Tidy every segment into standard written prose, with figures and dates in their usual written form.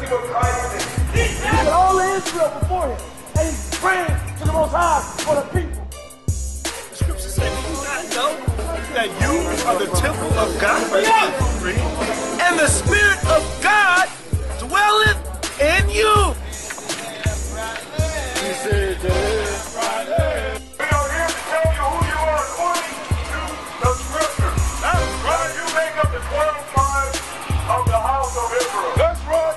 put Christ in. He put all of Israel before him, and he's praying to the Most High for the people. The scripture said, "Do you not know that you are the temple of God?" And the Spirit of God dwelleth in you. He said that. We are here to tell you who you are according to the scripture. That's right. You make up the 12 tribes of the house of Israel. That's right.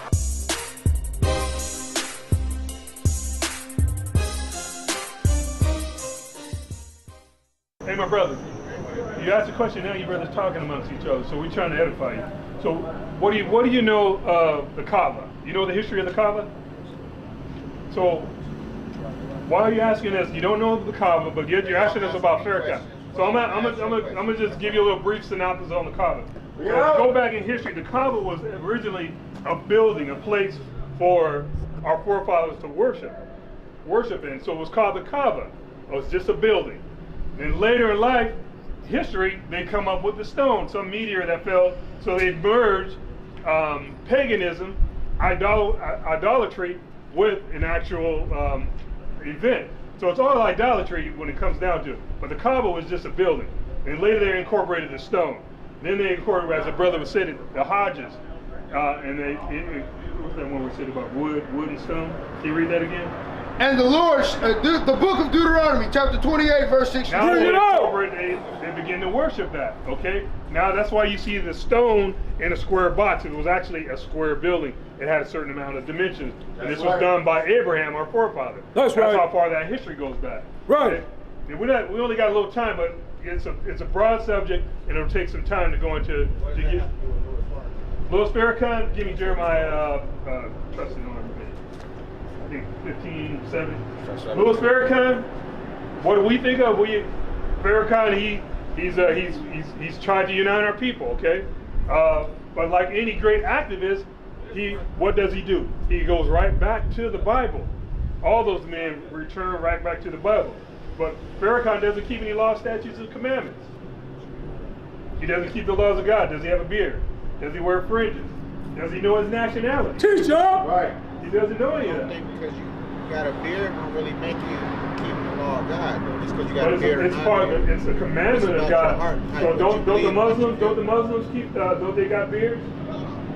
Hey, my brother, you asked a question, now you brothers talking amongst each other, so we're trying to edify you. So, what do you know of the Kaaba? You know the history of the Kaaba? So, why are you asking us? You don't know the Kaaba, but yet you're asking us about Farrakhan. So I'm gonna just give you a little brief synopsis on the Kaaba. So go back in history. The Kaaba was originally a building, a place for our forefathers to worship in. So it was called the Kaaba. It was just a building. Then later in life, history, they come up with the stone, some meteor that fell. So they merged paganism, idolatry, with an actual event. So it's all idolatry when it comes down to it. But the Kaaba was just a building. And later they incorporated the stone. Then they incorporated, as the brother was saying, the Hodges. And what's that one we said about wood and stone? Can you read that again? And the Lord, the book of Deuteronomy, chapter 28, verse 16. Now they begin to worship that, okay? Now that's why you see the stone in a square box. It was actually a square building. It had a certain amount of dimensions. And this was done by Abraham, our forefather. That's how far that history goes back. Right. Okay? We only got a little time, but it's a broad subject, and it'll take some time to go into. Louis Farrakhan, give me Jeremiah, trusting on everybody. I think 1570. Louis Farrakhan, what do we think of? Farrakhan, he's trying to unite our people, okay? But like any great activist, what does he do? He goes right back to the Bible. All those men return right back to the Bible. But Farrakhan doesn't keep any laws, statutes, and commandments. He doesn't keep the laws of God. Does he have a beard? Does he wear fringes? Does he know his nationality? Teacher! Right. He doesn't know any of that. I don't think because you got a beard don't really make you keep the law of God, though. Just because you got a beard. It's a commandment of God. So don't the Muslims keep? Don't they got beards?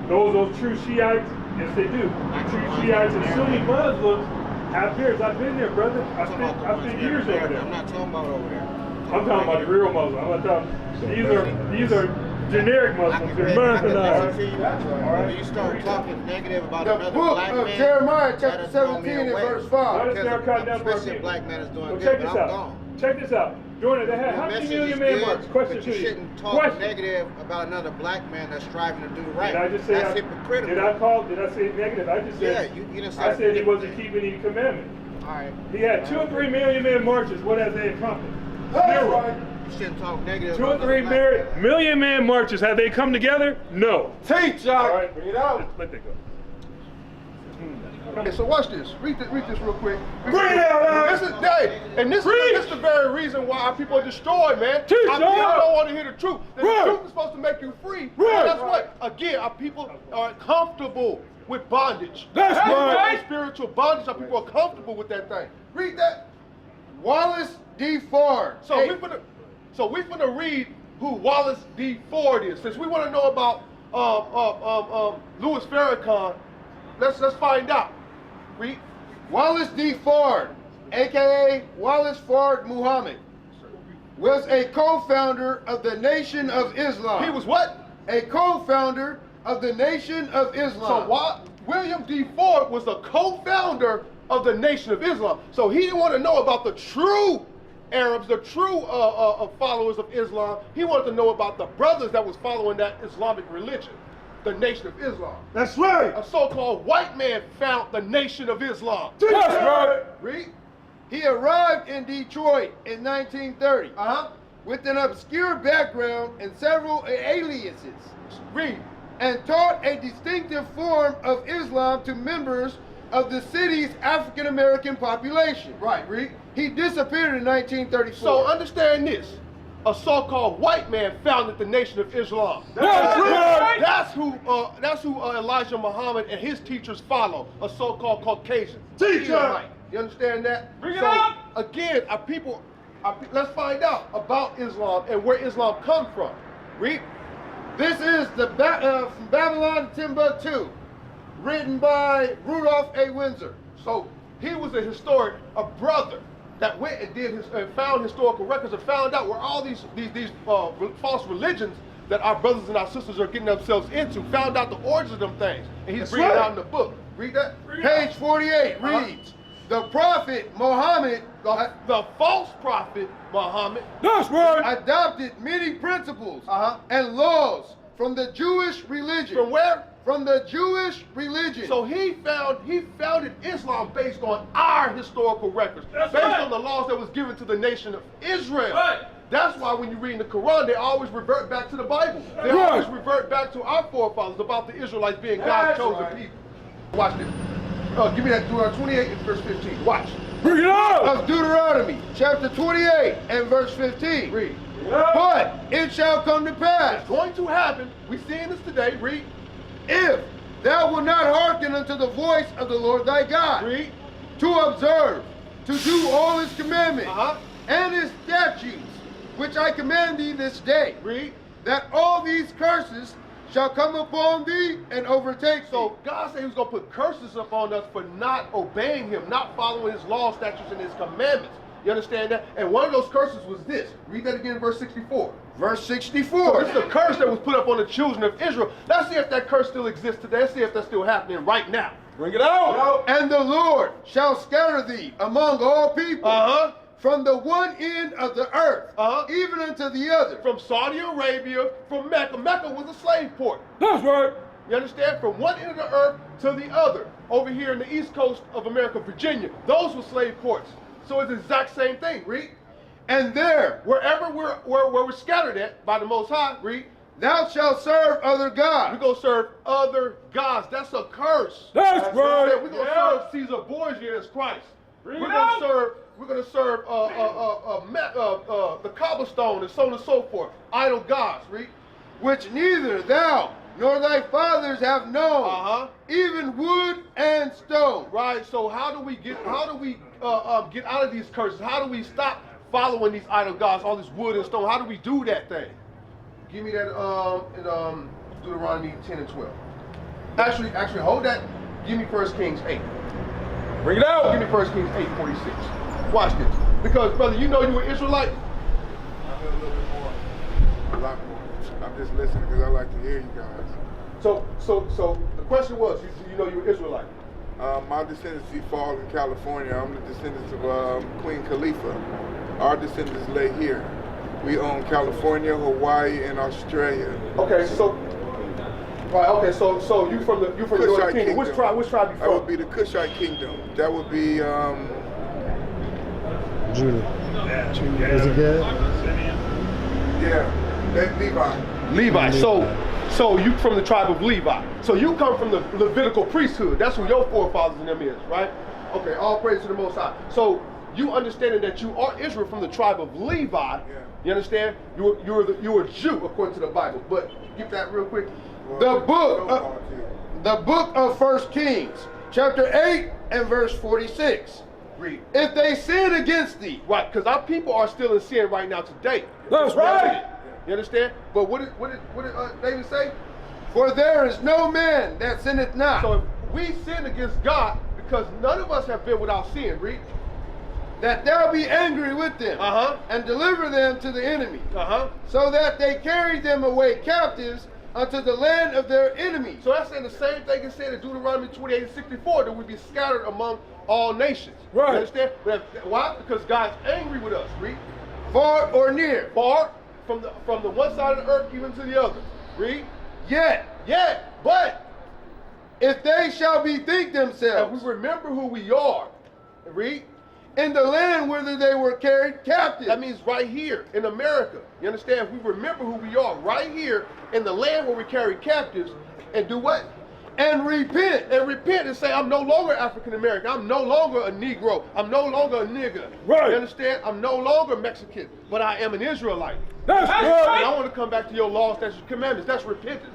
Those true Shiites, yes they do. True Shiites and Sunni Muslims have beards. I've been there, brother. I spent years over there. I'm not talking about over there. I'm talking about the real Muslims. I'm not talking. These are generic Muslims. They're Americanized. When you start talking negative about The another book black of man, Jeremiah, chapter 17 and verse 5. especially a black man is doing good, but I'm gone. Check this out. Jordan, they had how many million man march? Question but you to you. shouldn't talk negative about another black man that's striving to do right. Did I just say that's hypocritical. Did I say negative? I just said, you didn't say I said he wasn't keeping any commandments. All right. He had 2 or 3 million man marches. What has they accomplished? That's Zero. right. You shouldn't talk negative 2 or about 3 another black man. million man marches. Have they come together? No. Teach, y'all. All right. Bring it out. Let that go. Okay, so watch this. Read this real quick. Bring it out, This is the very reason why our people are destroyed, man. Teach, Our people y'all. don't want to hear the truth. The Right. truth is supposed to make you free. Right. That's what. Again, our people are comfortable with bondage. That's right. Spiritual bondage. Our people are comfortable with that thing. Read that. Wallace D. Ford. So we're gonna read who Wallace D. Ford is. Since we want to know about Louis Farrakhan, let's find out. Read. Wallace D. Ford, aka Wallace Ford Muhammad, was a co-founder of the Nation of Islam. He was what? A co-founder of the Nation of Islam. So William D. Ford was a co-founder of the Nation of Islam. So he didn't want to know about the true Arabs, the true followers of Islam. He wanted to know about the brothers that was following that Islamic religion, the Nation of Islam. That's right. A so-called white man found the Nation of Islam. That's right. Read. He arrived in Detroit in 1930 with an obscure background and several aliases. Read. And taught a distinctive form of Islam to members of the city's African-American population. Right, read. He disappeared in 1934. So understand this. a so-called white man founded the Nation of Islam. That's right. That's who Elijah Muhammad and his teachers follow, a so-called Caucasian. Teacher. You understand that? Bring it so, up. Again, let's find out about Islam and where Islam comes from. Read. This is the from Babylon to Timbuktu, written by Rudolph A. Windsor. So he was a historian, a brother that went and found historical records and found out where all these false religions that our brothers and our sisters are getting themselves into, found out the origins of them things. And he's bringing it out in the book. Read that. Page 48 reads, the prophet Muhammad, the false prophet Muhammad, That's right. adopted many principles and laws from the Jewish religion. from where? From the Jewish religion. So he founded Islam based on our historical records, That's based right. on the laws that was given to the nation of Israel. Right. That's why when you read in the Quran, they always revert back to the Bible. They Right. always revert back to our forefathers about the Israelites being God's chosen people. Watch this. Give me that Deuteronomy 28 and verse 15. Watch. Bring it up. Of Deuteronomy, chapter 28 and verse 15. Read. But it shall come to pass, It's going to happen. We're seeing this today. Read. if thou wilt not hearken unto the voice of the Lord thy God, Read. to observe, to do all his commandments and his statutes, which I command thee this day, Read. that all these curses shall come upon thee and overtake thee. So God said he was going to put curses upon us for not obeying him, not following his laws, statutes, and his commandments. You understand that? And one of those curses was this. Read that again in verse 64. Verse So 64. this is a curse that was put up on the children of Israel. Let's see if that curse still exists today. Let's see if that's still happening right now. Bring it out. And the Lord shall scatter thee among all people, from the one end of the earth, even unto the other. From Saudi Arabia, from Mecca. Mecca was a slave port. That's right. You understand? From one end of the earth to the other. Over here in the east coast of America, Virginia, those were slave ports. So it's the exact same thing. Read. And there Wherever we're scattered at by the Most High, read, thou shalt serve other we're gods. going to serve other gods. That's a curse. That's right. We're going to serve Caesar Borgia as Christ. We're going to serve the cobblestone and so on and so forth. Idol gods. Read. Which neither thou nor thy fathers have known, even wood and stone. Right. So how do we get out of these curses? How do we stop following these idol gods, all this wood and stone? How do we do that thing? Give me that in Deuteronomy 10 and 12. Actually, hold that. Give me 1 Kings 8. Bring it out. Give me 1 Kings 8:46. Watch this. Because, brother, you know you were Israelite. I know a little bit more, a lot more. I'm just listening because I like to hear you guys. So the question was, you know you were Israelite. My descendants fall in California. I'm the descendants of Queen Khalifa. Our descendants lay here. We own California, Hawaii, and Australia. Okay, so you from the Northern Kingdom. Which tribe you from? That would be the Cushite Kingdom. That would be Judah. Is it good? yeah, that's Levi. Levi. So you from the tribe of Levi. So you come from the Levitical priesthood. That's who your forefathers and them is, right? Okay, all praise to the Most High. So you understanding that you are Israel from the tribe of Levi. Yeah. You understand? You're a Jew according to the Bible. But get that real quick. The book of 1 Kings, chapter 8 and verse 46. Read. If they sin against thee, Right, because our people are still in sin right now today. That's right. You understand? But what did David say? for there is no man that sinneth not. So if we sin against God, because none of us have been without sin, read. That thou be angry with them, and deliver them to the enemy, so that they carry them away captives unto the land of their enemies. So that's saying the same thing as said in Deuteronomy 28 and 64, that we be scattered among all nations. Right. You understand? Why? Because God's angry with us. Read. Far or near, Far from the one side of the earth even to the other. Read. yet But if they shall bethink if themselves we remember who we are, read. in the land whither they were carried captive. That means right here in America. You understand? If we remember who we are right here in the land where we carry captives, and do what? And repent. And repent and say, I'm no longer African American. I'm no longer a Negro. I'm no longer a nigger. Right. You understand? I'm no longer Mexican, but I am an Israelite. That's right. And I want to come back to your laws, statutes, commandments. That's repentance.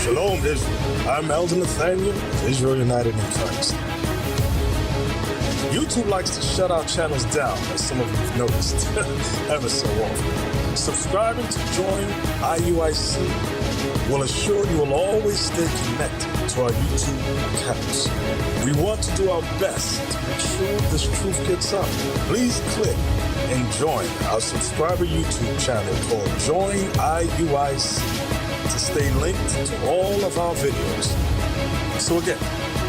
Shalom, Israel. I'm Elder Nathaniel of Israel United in Christ. YouTube likes to shut our channels down, as some of you have noticed, ever so often. Subscribing to join IUIC will assure you will always stay connected to our YouTube accounts. We want to do our best to make sure this truth gets out. Please click and join our subscriber YouTube channel called Join IUIC to stay linked to all of our videos. So again,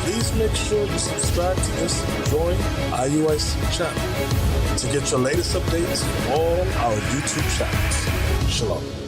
please make sure you subscribe to this Join IUIC channel to get your latest updates from all our YouTube channels. Shalom.